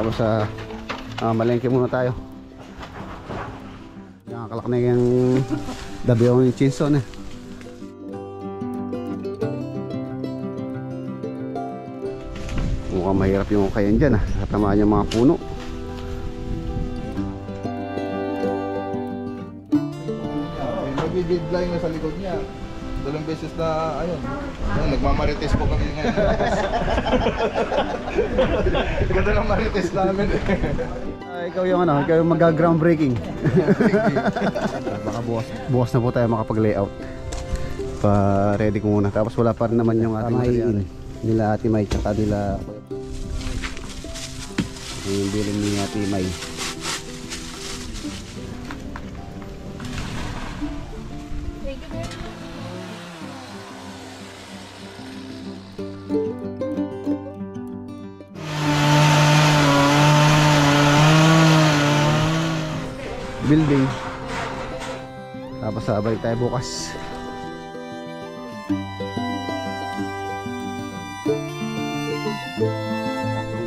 siguro sa malengke muna tayo. Nakakalak na yung dabiyaw ng chinson eh. Mukhang mahirap yung kayan dyan katamaan yung mga puno. Nagbibigay na sa likod niya. Dalawang beses na ayun. Nagmamarites po kami ngayon. Ganda lang marites namin. Ikaw yung ikaw yung mag-groundbreaking. Baka bukas na po tayo makapag-layout. Pa-ready ko muna. Tapos wala pa rin naman yung ating material nila Ate May tsaka nila yung bilin ni Ate May. Building. Tapos sabay tayo bukas.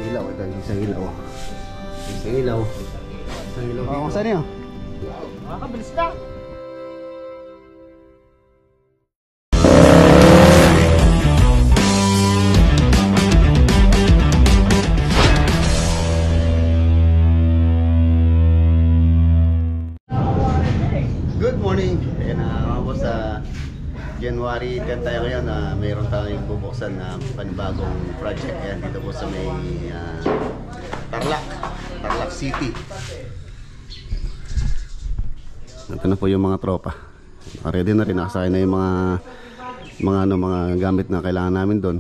Ilaw ito, isang ilaw. Isang ilaw. Isang ilaw. Oh, saan niyo? Makakabilis ka. January 10 tayo ngayon na mayroon tayong bubuksan na panibagong project. Ayan, dito po sa may Tarlac City. Ito na po yung mga tropa. Ready na rin, nakasakay na yung mga gamit na kailangan namin doon.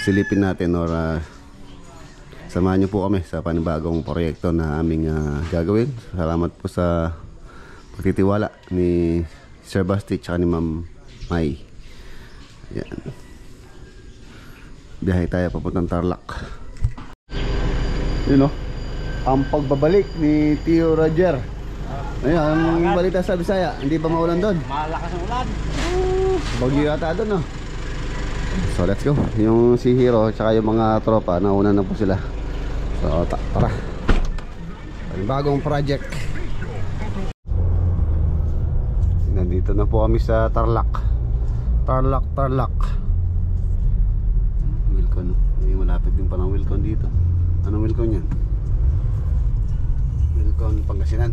Silipin natin or samahan nyo po kami sa panibagong proyekto na aming gagawin. Salamat po sa pagtitiwala ni Sir Basti at ni Ma'am May. Yan. Biyahe tayo papuntang Tarlac. Yun ang pagbabalik ni Tio Roger. Ayun, ang balita sa Bisaya, hindi ba maulan doon? Malakas ang ulan. Bagyo yata doon So let's go. Yung si Hero at yung mga tropa, nauna na po sila. So tara. Bagong project. Nandito na po kami sa Tarlac. Tarlac. Wilcon. Malapit din pa ng Wilcon dito. Anong Wilcon yan? Wilcon, Pangasinan.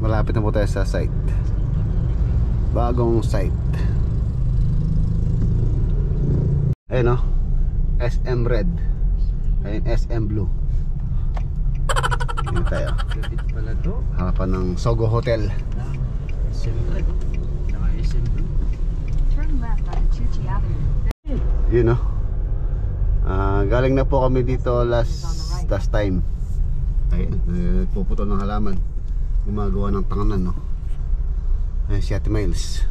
Malapit na po tayo sa site. Bagong site. Ayun SM Red. Ayun SM Blue. Dito tayo. Harapan ng Sogo Hotel. Yun galing na po kami dito last time. Ayun, puputol ng halaman. Gumagawa ng tanganan Ayun si Ate Miles.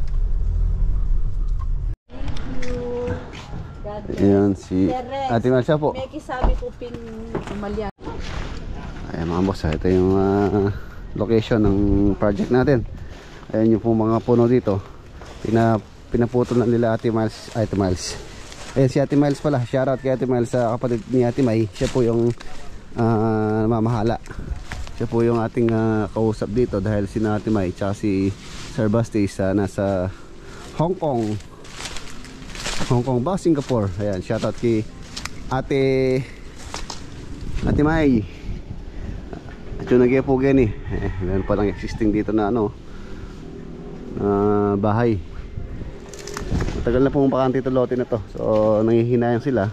Ayan si Ate Miles po. May kisabi ko pumalya. Ayan mga boss, ito yung location ng project natin. Ayan yung mga puno dito. Pinaputol na nila Ate Miles. Ayan si Ate Miles pala. Shoutout kay Ate Miles sa kapatid ni Ate May. Siya po yung mamahala. Siya po yung ating kausap dito dahil si Ate May tsaka si Sir Basti nasa Hong Kong ba Singapore. Ayan, shoutout kay Ate May. At yung nagyapo gani meron pa lang existing dito na bahay. Matagal na pong bakante ito lote na to. So nangihinayang sila.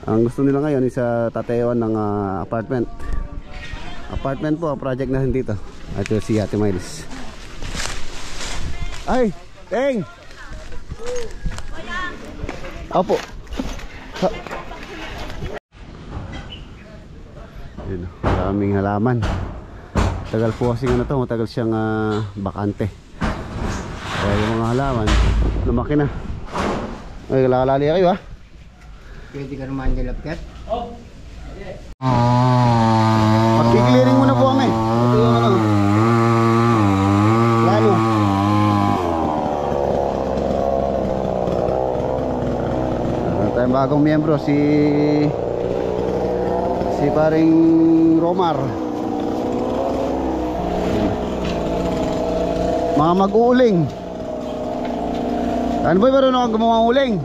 Ang gusto nila ngayon is tatayawan ng apartment po ang project natin dito. At yung si Ate Miles. Ay! Teng! Opo. Yun, maraming halaman. Tagal po kasi matagal siyang bakante. Kaya yung mga halaman lumaki na. Ay, lalali kayo Pwede ka naman dilapkat? Pag-clearing muna po kami. Ito yung lalo. tayong bagong miyembro, si paring Romar. Mga mag-uuling. Ano ba meron akong gumawa uling?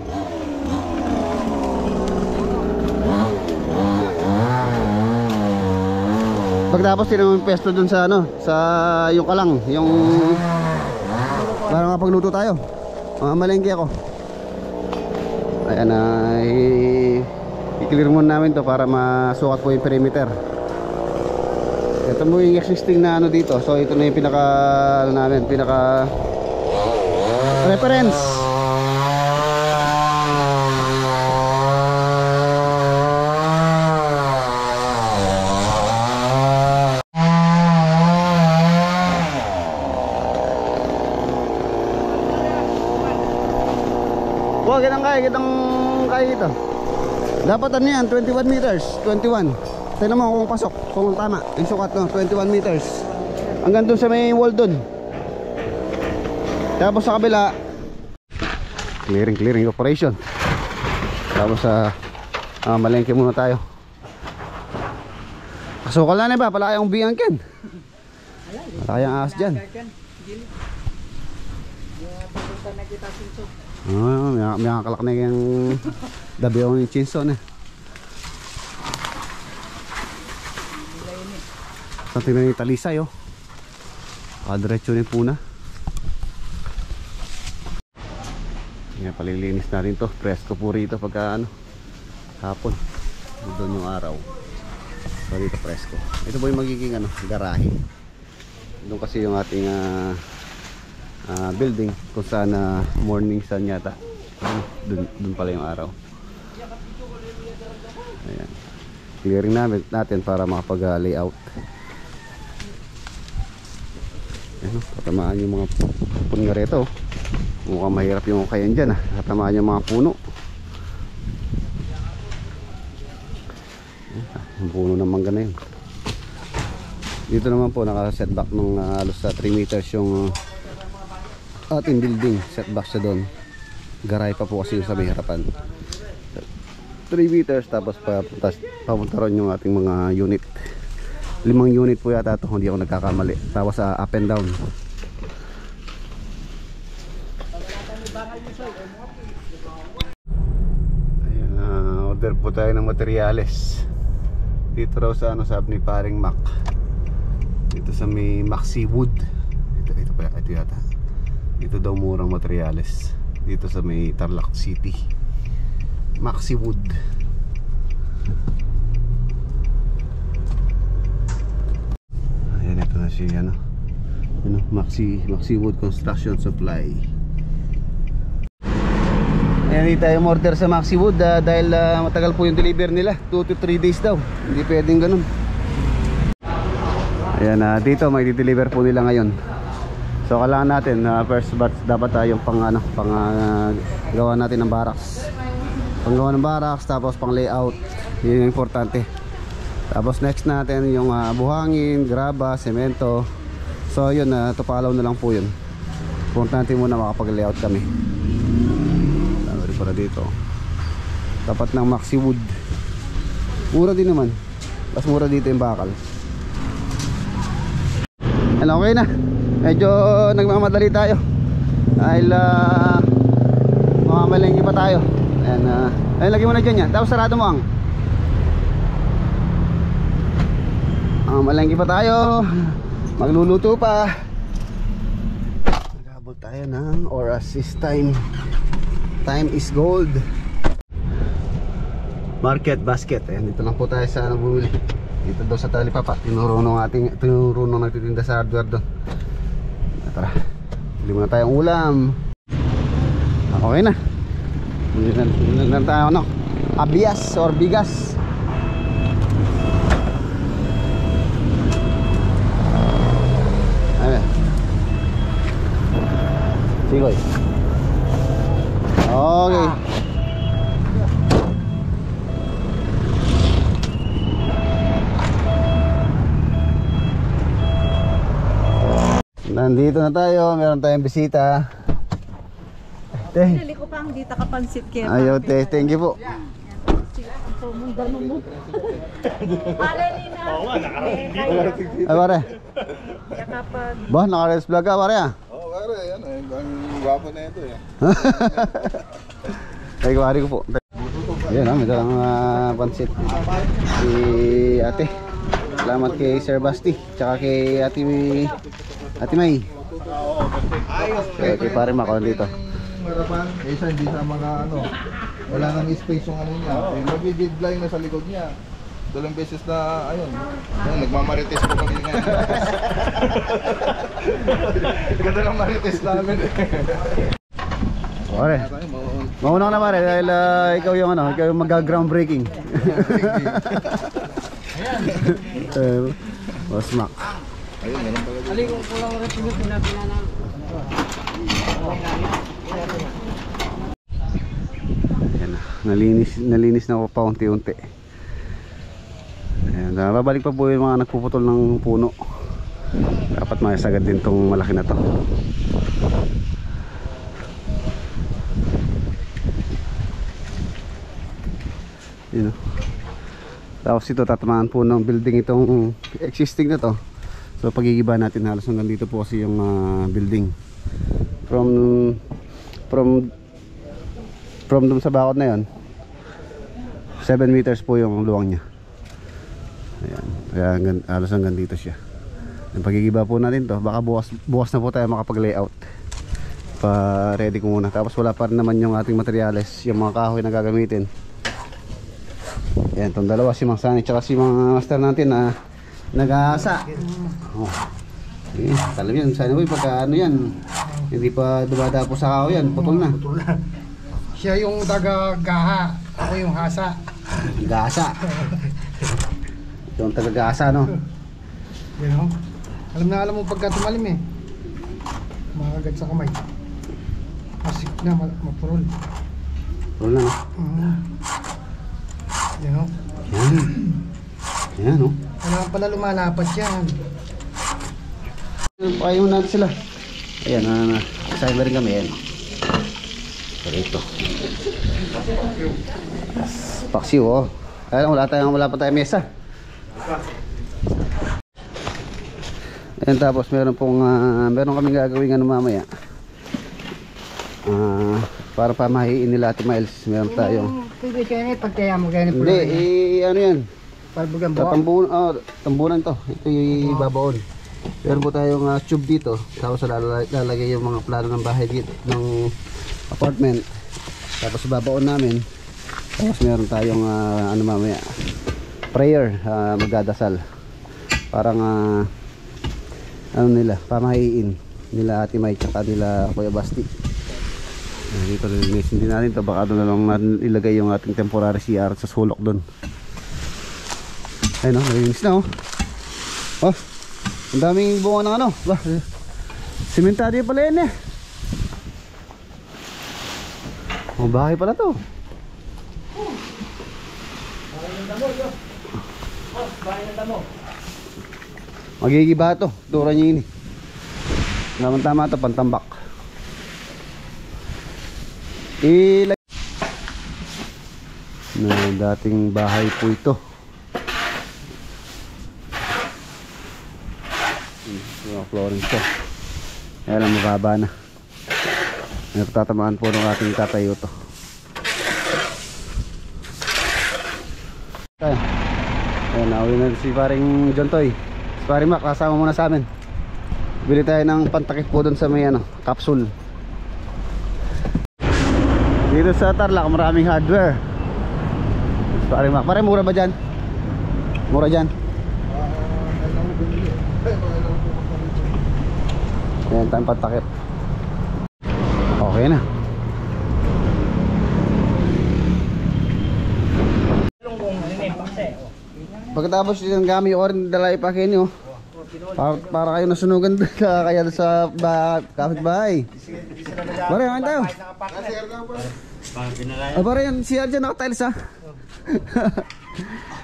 Pagtapos tinamang pesto dun sa ano, sa yung kalang, yung para makapagluto tayo. Malengke ako. Ayan na, i-clear muna namin to para masukat po yung perimeter. Ito mo yung existing na ano dito. So ito na yung pinaka ano namin, pinaka reference. Wag kitang kaya ito. Dapat ano yan, 21 meters, 21. Tignan mo kung pasok, kung tama yung sukat, no, 21 meters. Hanggang doon sa may wall doon. Tapos sa kabila, clearing operation. Tapos sa malengke muna tayo. Kasukal na ba? Pala kayong biyangkin. Pala kayang ahas dyan. May kakalak na yung dabi ako ng chinso na. So tingnan yung talisay oh. Diretso na yung puna. Yan, palilinis natin to. Presko po rito pagka ano, hapon. Doon yung araw. So dito presko. Ito po yung magiging ano, garahe. Doon kasi yung ating building kung saan morning sun yata. Doon pala yung araw. Ayan. Clearing natin para makapag layout. Ayan, tatamaan yung mga puno nga rito. Mukhang mahirap yung kayan dyan. Tatamaan yung mga puno. Yung puno ng mangga na yun. Dito naman po naka-setback ng halos sa 3 meters yung ating building. Setback siya doon. Garay pa po kasi yung sa may harapan. 3 meters tapos papunta ron yung ating mga unit. 5 unit po yata ito, hindi ako nagkakamali. Tapos up and down. Ayan, order po tayo ng materyales. Dito raw sa ano, sabi ni paring Mac. Dito sa may Maxi Wood. Ito yata. Dito daw murang materyales. Dito sa may Tarlac City. Maxi Wood. Ayan, ito na si ano, Maxi Wood Construction Supply. Ayan, hindi tayo order sa Maxi Wood dahil matagal po yung deliver nila. 2 to 3 days daw. Hindi pwedeng ganun. Ayan, dito may deliver po nila ngayon. So kailangan natin first batch dapat tayong gawa natin ng barracks. Panggawa ng barracks, tapos pang layout. Yun yung importante. Tapos next natin yung buhangin, graba, semento. So yun, tupalaw na lang po yun. Importante muna makapag-layout kami. Dami rin para dito. Tapat ng Maxi Wood. Mura din naman. Mas mura dito yung bakal. Ano, okay na. Medyo nagmamadali tayo dahil mamamalengke pa tayo. Ayan, lagyan mo na dyan yan. Tapos sarado mo ang malengke pa tayo. Magluluto pa. Naghabol tayo ng oras is time. Time is gold. Market basket. Ayan, dito lang po tayo sa bumili. Dito daw sa Talipapa. Tinuro nung nagtitinda sa hardware doon. Tara, bili muna tayong ulam. Okay na. Bili na tayo ano, abias or bigas. Ayan. Sigoy. Okay. Nandito na tayo, meron tayong bisita. Pinali ko pang di takapansit kaya. Ayaw, thank you po. Pare Nina. Oo nga, nakarating dito. Ay, pare. Kapag Ba, naka-res vlog ka, pare ah. Oo, pare, ano, ang gwapo na ito eh. Ay, pare ko po. Ayan, may dalang pansit. Si ate. Salamat kay Sir Basti. Tsaka kay Ate May. Kay pare Mac dito. Harapan, kaysa hindi sa mga ano, wala nang space yung ano niya. Magigidline na sa likod niya. Dalawang beses na, ayun, nagmamarites po kami nga. Ganda ng marites namin eh. Pare, mauna ka na pare dahil ikaw yung ano, ikaw yung mag-groundbreaking. Boss Mac. Ayun, meron pala dito. Aling kung kulang rin pinag pinapinanang. Ayan na, nalinis na ako pa unti-unti. Ayan, babalik pa po yung mga nagpuputol ng puno. Dapat masagad din tong malaki na to. Yun, tapos ito tatamaan po ng building itong existing na to. So pagigiba natin halos hanggang dito po kasi yung building. From dun sa bakod na yon 7 meters po yung luwang nya. Ayan, kaya halos hanggang dito siya. Yung pagigiba po natin to, baka bukas na po tayo makapag layout. Pa ready ko muna. Tapos wala pa rin naman yung ating materials, yung mga kahoy na gagamitin. Yan, itong dalawa, si Mang Sani tsaka si Mang Master natin na nag-aasa. Oh. Alam yan, sana boy, pagka ano yan, hindi pa dumada po sa kahoy yan, putol na. Siya yung taga-gaha, ako yung hasa. Gasa. Yung taga-gasa, no? You know? Alam mo pagka tumalim eh. Makagat sa kamay. Masik na, mapurol. Putol na, no? You know? Yan. Yan, no? Kailangan pala lumalapat yan. Pakayon natin sila. Ayan, kasama rin kami, yan. Pero ito. Paksiw, oh. Ayan, wala pa tayong mesa. Ayan, tapos meron kaming gagawin ano mamaya. Para pamahiin nila Ate Miles. Meron tayong Pwede kayo eh, pagkaya mo ganyan pula. hindi, ano yan, Palbugan buwak. tambunan to. Ito yung ibabaon. Meron po tayong tube dito. Tapos lalagay yung mga plano ng bahay dito, ng apartment. Tapos babaon namin. Tapos meron tayong ano mamaya, prayer, magdadasal. Parang ano nila, pamahiin nila Ate May tsaka nila Kuya Basti. Dito lilinisin din natin to. Baka doon na lang natin ilagay yung ating temporary CR sa sulok doon. Ayun, nalinis na, oh. Oh, ang daming bunga ng ano. Bah, simentado pala yan eh. Oh, bahay pala to. Magigiba to. Tura niya yun eh. Tama to, pantambak. Na dating bahay po ito. Yung flooring to. Kaya lang mababa na. Natatamaan po ng ating tatayo to. Kaya ayan, nauwi na si paring John Toy. Si paring Mac, kasama muna sa amin. Bili tayo ng pantakip po doon sa may capsule. Dito sa Tarlac maraming hardware. Paring Mac, pare mura ba dyan? Mura dyan? Ayan tayong pantakip. Okay na. Pagkatapos yung gamit ko rin dala ipakin nyo. Para kayo nasunugan kaya sa kapitbahay. Pare, kain tayo. Pare, yan siya dyan nakatiles ha.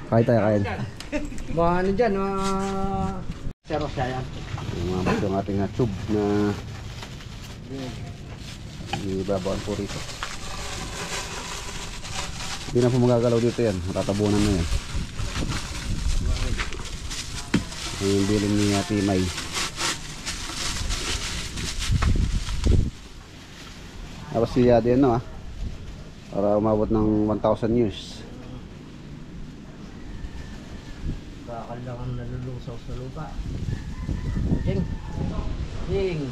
Kain tayo, kain. Baka ano dyan, seros siya yan. Yung ating tube na Ibabawal po rito. Hindi na po magagalaw dito yan. Tatabunan na yan. Yung bilin ni Ate May. Tapos siya din no para umabot ng 1,000 years. Bakal lang ang nalulusaw sa lupa. Jing! Jing!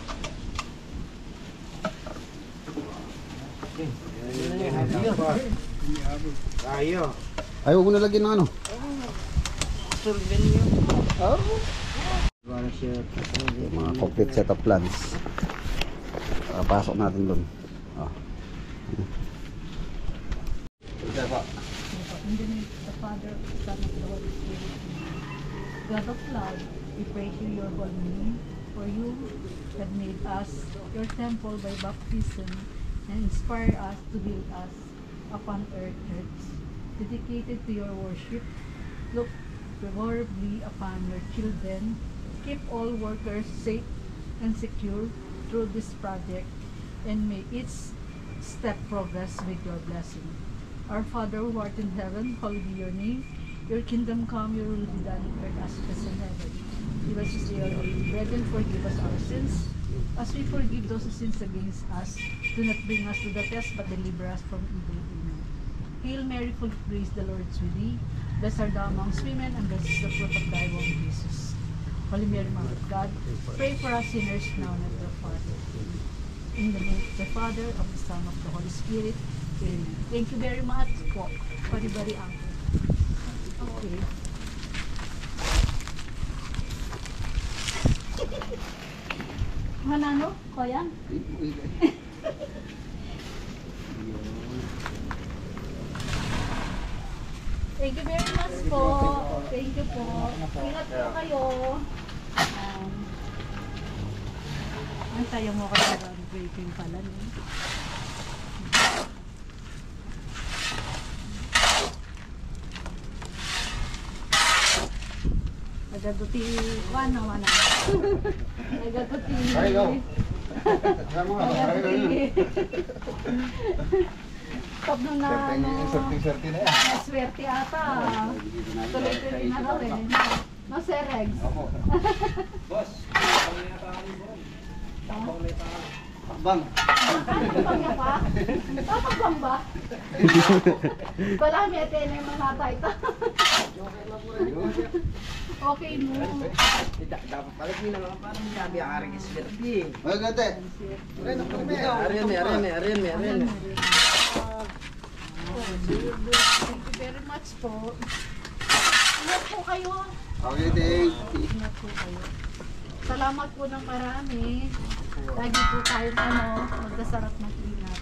Tayo! Ay, huwag mo nalagyan ng ano. Survey niyo. Para siya. Yung mga complete set of plans. Pasok natin doon. In the name of the Father, Son, of the Holy Spirit. God of love, we praise you, your holy name, for you have made us your temple by baptism and inspire us to build us upon earth church, dedicated to your worship. Look favorably upon your children. Keep all workers safe and secure through this project, and may each step progress with your blessing. Our Father who art in heaven, hallowed be your name. Your kingdom come, your will be done on earth as it is in heaven. Give us this day our daily bread and forgive us our sins, as we forgive those who sins against us. Do not bring us to the test, but deliver us from evil. Amen. Hail Mary, full of grace, the Lord is with thee. Blessed art thou amongst women, and blessed is the fruit of thy womb, Jesus. Holy Mary, Mother of God, pray for us sinners now and at the hour of our death. In the name of the Father, of the Son, of the Holy Spirit. Amen. Thank you very much po. Bari-bari ako. Okay. Manano? Koyan? Thank you very much po. Thank you po. Ingat po kayo. Ang tayo mo kayo breaking pala niyo. Nagaduti kuan naman na. Nagaduti. Ay, go. Nagaduti. Top nung na Swerte na yan. swerte ata. Tuloy-tuloy na daw eh. No, Sir Regs? Boss! Pakbang. Pakbang niya pa? Pakbang ba? Wala, may atene yung mga ito. Okay mo. Dapat balik mo na lang parang sabi ang aring iswerte. Ay, gante. Arin. Thank you very much po. Ingat po kayo. Okay, thank. Ingat po kayo. Salamat po ng marami. Lagi po tayo magdasarap ng ingat.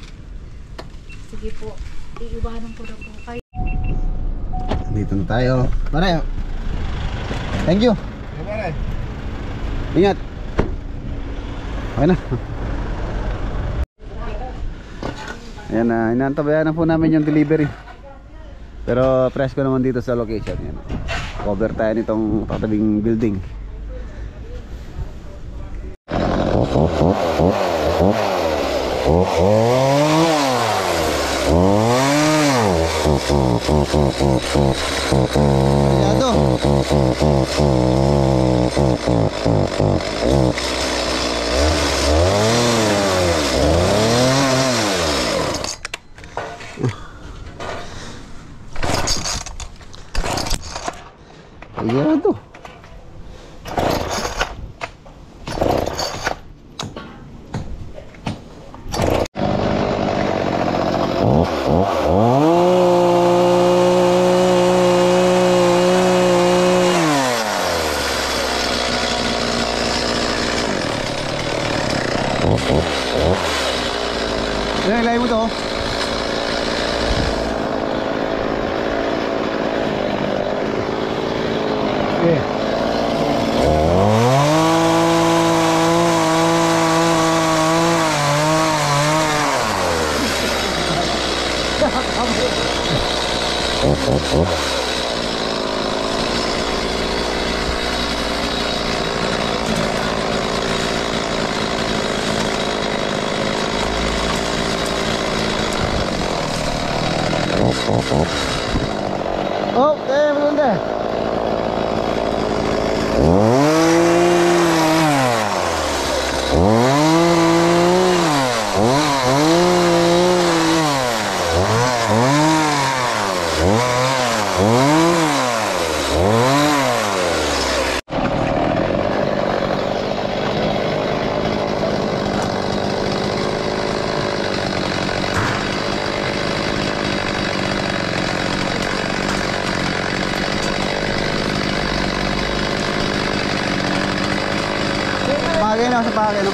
Sige po, iiwanan ko na po kayo. Dito na tayo. Pare. Thank you. Pare. Ingat. Okay na. Ayan na, inaantabayan na po namin yung delivery. Pero presko naman dito sa location. Ayan. Cover tayo nitong tatabing building. Ayan. Ayan, ilagay mo to. Okay. Okay, maganda. Pagay na, sa pagay na.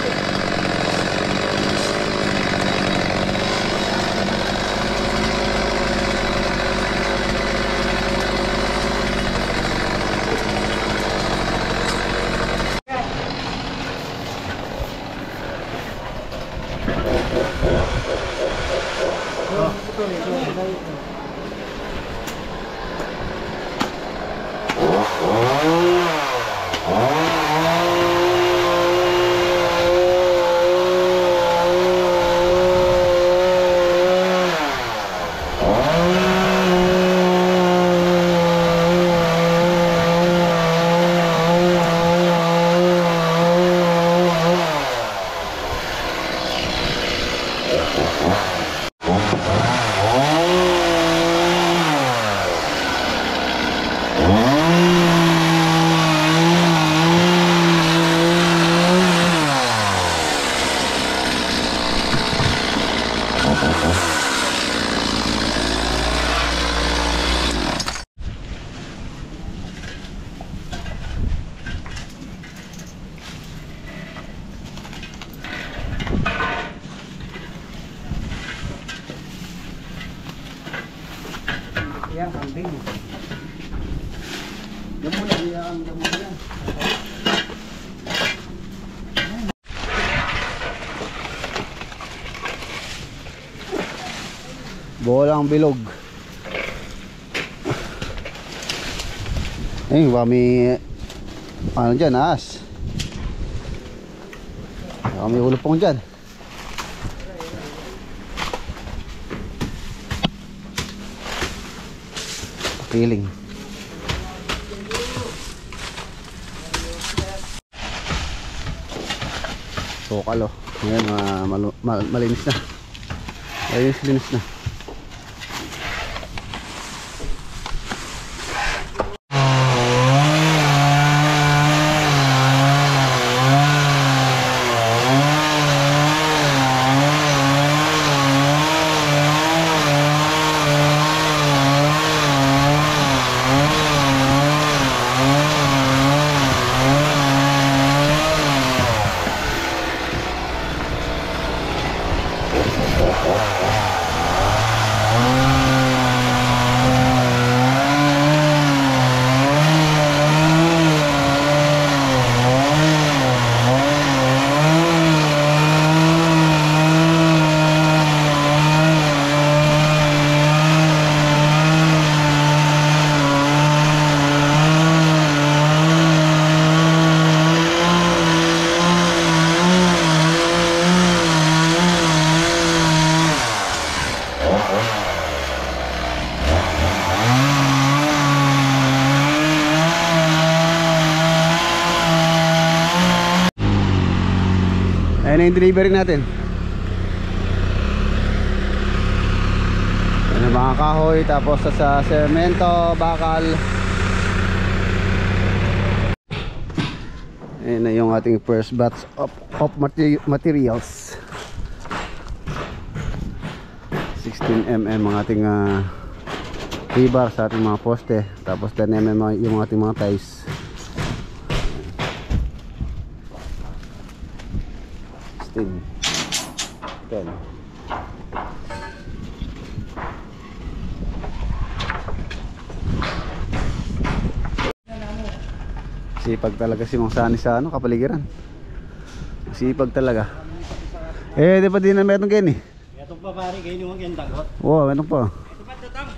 Yan, kambing. Yan muna, yan muna. Bolang bilog. Eh, may ano dyan, ahas. May ulupong dyan. Feeling. Sokal, oh. Ngayon, malinis na. Linis na. Ayan na yung delivery natin. Ayan ang mga kahoy, tapos sa semento, bakal. Ayan na yung ating first batch of materials. 16mm ang ating rebar sa ating mga poste. Tapos 10mm yung ating mga ties. 10. Sipag talaga si Mang Sani sa kapaligiran. Sipag talaga. Eh, di pa din na metong gani. Ito pa pare, kayo yung dagot. Wow, metong pa. Ito pa tutang.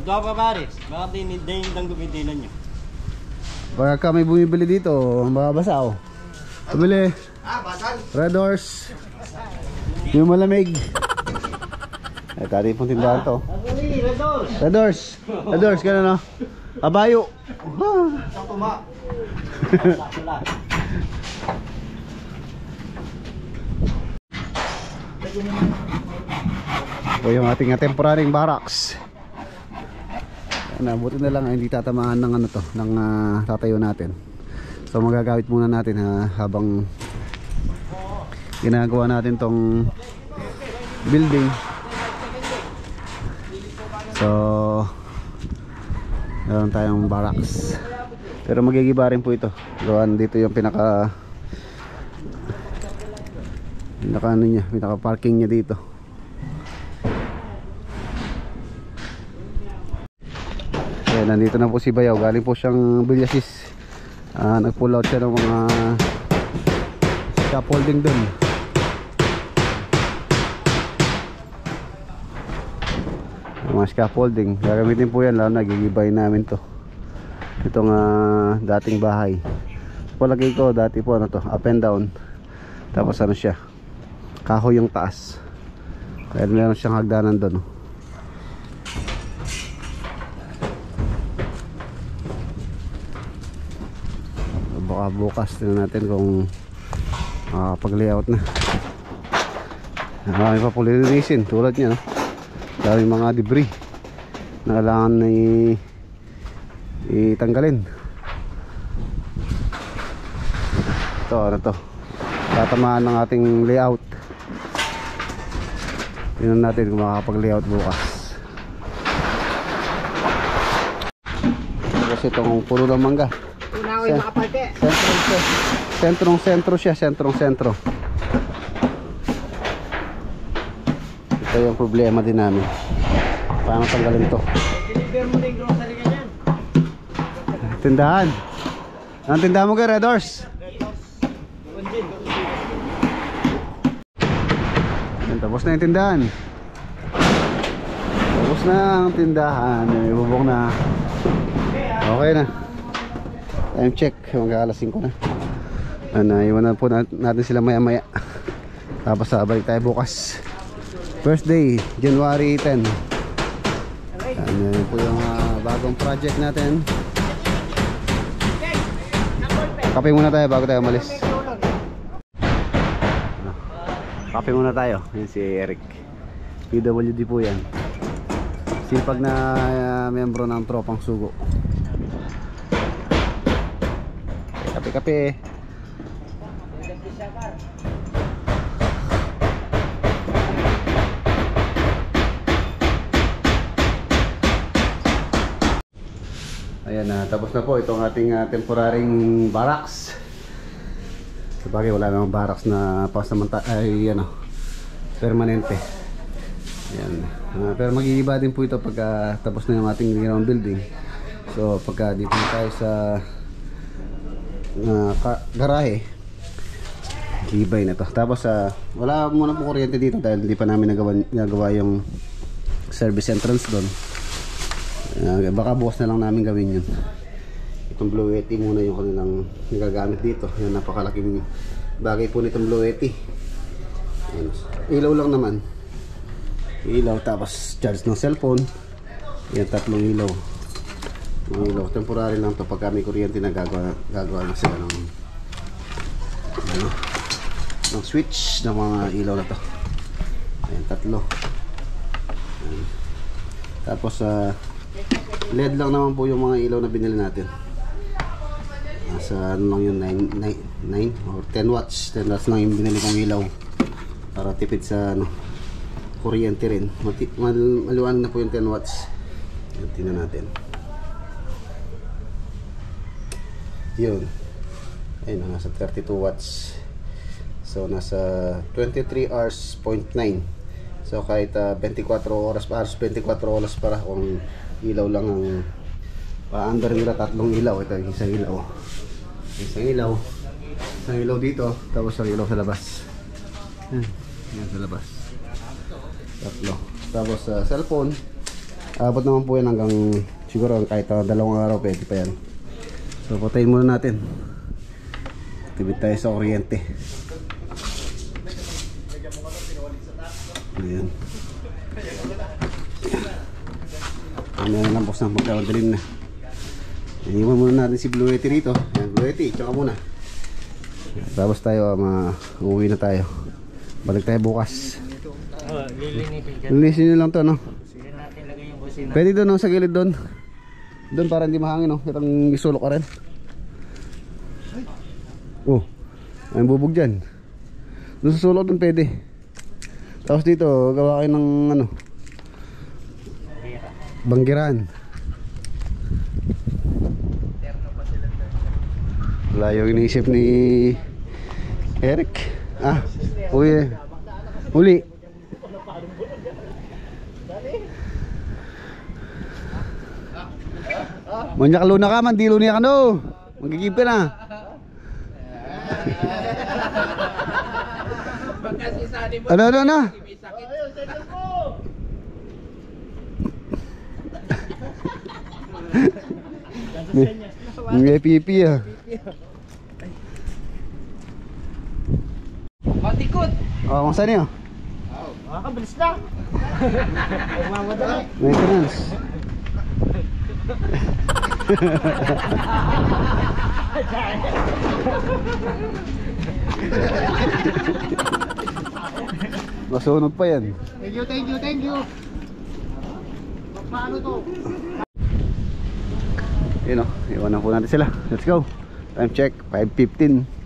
Adwa pa pare, baka din yung danggupidinan nyo. Baka ka may bumibili dito, mababasa oh. Bumili. Basan. Red Horse. Yung malamig. Dati pong tindahan to. Asali, Redors! Redors! Redors, gano'n no? Abayo! Tuma! Ito yung ating temporaryong barracks. Buti na lang hindi tatamaan ng ano to, ng tatayo natin. So magagamit muna natin habang ginagawa natin tong building. So meron tayong barracks. Pero magigiba rin po ito. Gawan dito yung pinaka ano niya, pinaka parking niya dito. Ayan, nandito na po si Bayaw. Galing po siyang Villasis. Nag-pull out siya ng mga scaffolding dun. Mga scaffolding. Gagamitin po yan, lalo nagigibay namin to. Itong dating bahay. Palagay ko dati po ano to, up and down. Tapos ano siya, kahoy yung taas. Kaya meron siyang hagdanan doon. Baka bukas tingnan natin kung pag-layout na. Marami pa po lilinisin tulad niya, no? Daming mga debris na kailangan na itanggalin. Ito, ano to, tatamaan ng ating layout. Tingnan natin kung makakapag-layout bukas. Kasi itong puno ng mangga, sentrong-sentro siya. Ito yung problema din namin. Paano tanggalin to? Deliver mo na yung grocery ka dyan. Tindahan. Anong tindahan mo kay Redors? Tapos na yung tindahan. Tapos na ang tindahan. May bubong na. Okay na. Time check. Mag-aalas 5 na. Iwan na po natin sila maya maya. Tapos balik tayo bukas. First day, January 10. Yan po yung bagong project natin. Kape muna tayo bago tayo umalis. Kape muna tayo. Yan si Eric. PWD po yan. Sipag na membro ng tropang sugo. Kape. Ayan na, tapos na po itong ating temporaryong barracks. Sabagay wala namang barracks na permanente. Ayan. Pero mag-iiba din po ito pagka tapos na yung ating ground building. So pagka dito na tayo sa garahe, ibay na to. Tapos wala muna po kuryente dito dahil hindi pa namin nagawa yung service entrance doon. Baka bukas na lang namin gawin yun. Itong Blue Yeti muna yung kanilang nagagamit dito. Yan, napakalaking bagay po nitong Blue Yeti. Ilaw lang naman. Ilaw tapos charge ng cellphone. Yan, 3 ilaw. Mga ilaw, temporary lang to. Pagka may kuryente na gagawa na sila ng switch ng mga ilaw na to. Ayan, 3. Ayan. Tapos LED lang naman po yung mga ilaw na binili natin. Nasa ano lang yun, 9 or 10 watts. 10 watts lang yung binili kong ilaw para tipid sa kuryente rin. Maliwanag na po yung 10 watts. Tingnan natin. Yun. Ayun, nasa 32 watts. So nasa 23 hours 0.9. So kahit 24 oras para kung ilaw lang ang pa-under nila, 3 ilaw. Ito yung isang ilaw. Isang ilaw dito, tapos ang ilaw sa labas. Yan sa labas. 3. Tapos cellphone, abot naman po yan hanggang siguro kahit 2 araw pwede pa yan. So patayin muna natin. Tibid tayo sa kuryente. Ayan. Nalampos na magkakadilim na. Iniwan muna natin si Blue Yeti rito. Yan, Blue Yeti, tsaka muna. Tapos tayo, uuwi na tayo. Balik tayo bukas. Lilinisin nyo lang to, no? Sige natin lagay yung kusina. Pwede doon, no? Sa gilid doon. Doon para hindi mahangin, no? Kitang isulok ka rin. Oh, ay bubog dyan. Doon sa sulok doon pwede. Tapos dito, gawa kayo ng ano, banggiran. Wala yung iniisip ni Eric. Ah, uwi. Uli. Manyak luna ka man, di luna ka no. Magigib ka na. Ano? May pipi ah. Matikot! Oh, kung saan yun? Makakabilis na! Magmamadali! Maintenance. Masunog pa yan. Thank you. Paano to? Yun o, iwanan po natin sila. Let's go. Time check, 5:15.